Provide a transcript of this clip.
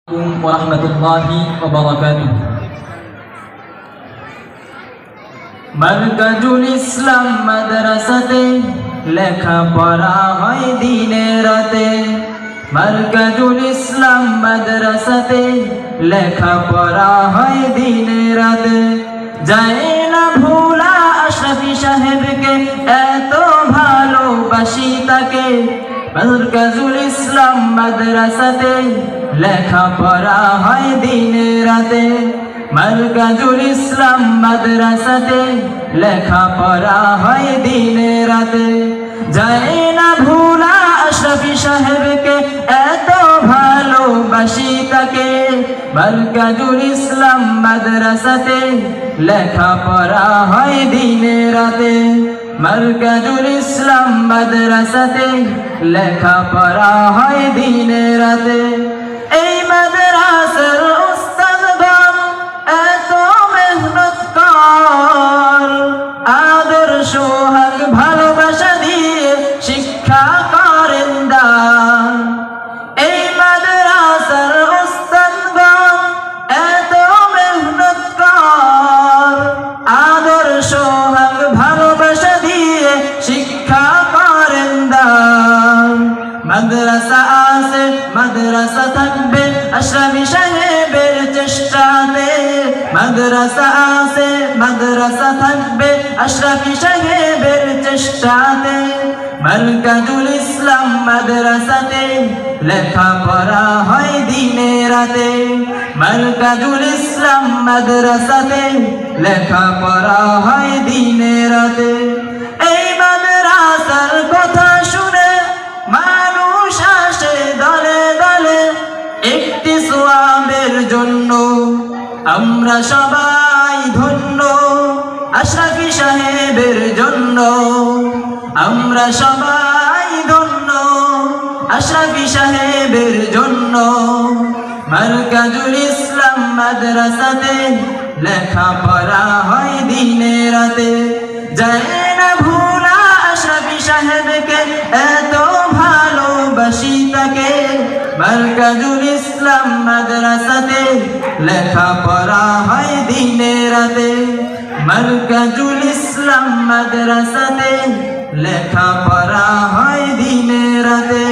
ওরহমতুল্লাহি ওয়া বারাকাতুহু। মারকাজুল ইসলাম মাদ্রাসাতে লেখাপড়া হয় দিনে রাতে। মারকাজুল ইসলাম মাদ্রাসাতে লেখাপড়া হয় দিনে রাতে। যায় না ভোলা আশরাফি সাহেবকে, এত ভালোবাসি তাকে। মারকাজুল ইসলাম মাদ্রাসাতে লেখাপড়া হয় দিনে রাতে। মারকাজুল ইসলাম মাদ্রাসাতে লেখাপড়া হয় দিনে রাতে। যায় না ভোলা আশরাফি সাহেবকে, এত ভালোবাসি তাকে। মারকাজুল ইসলাম মাদ্রাসাতে লেখাপড়া হয় দিনে রাতে। মারকাজুল ইসলাম মাদ্রাসাতে লেখাপড়া হয় দিনে রাতে। এই মাদ্রাসার উস্তাদগণ এত মেহনত কর, আদর সোহাগ ভালোবাসা দিয়ে শিক্ষা করেন দান। এই মাদ্রাসার উস্তাদগণ এত মেহনত কর, আদর সোহাগ ভালোবাসা দিয়ে শিক্ষা করেন দান। মাদ্রাসা আছে মাদ্রাসা থাকবে আশরাফি সাহেবের চেষ্টাতে। মাদ্রাসা আছে মাদ্রাসা থাকবে আশরাফি সাহেবের চেষ্টাতে। মারকাজুল ইসলাম মাদ্রাসাতে লেখাপড়া হয় দিনে রাতে। মারকাজুল ইসলাম মাদ্রাসাতে লেখাপড়া হয় দিনে রাতে। এই মাদ্রাসার কথা শুনে মানুষ আসে দলে দলে একটি সোয়াবের জন্য। আমরা সবাই ধন্য আশরাফি সাহেবের জন্য। আমরা সবাই ধন্য আশরাফি সাহেবের জন্য। মারকাজুল ইসলাম মাদ্রাসাতে লেখাপড়া হয় দিনে রাতে। যায় না ভোলা আশরাফি সাহেবকে, এত ভালোবাসি তাকে। মারকাজুল ইসলাম মাদ্রাসাতে লেখাপড়া হয় দিনে রাতে। মারকাজুল ইসলাম মাদ্রাসাতে লেখাপড়া হয় দিনে রাতে।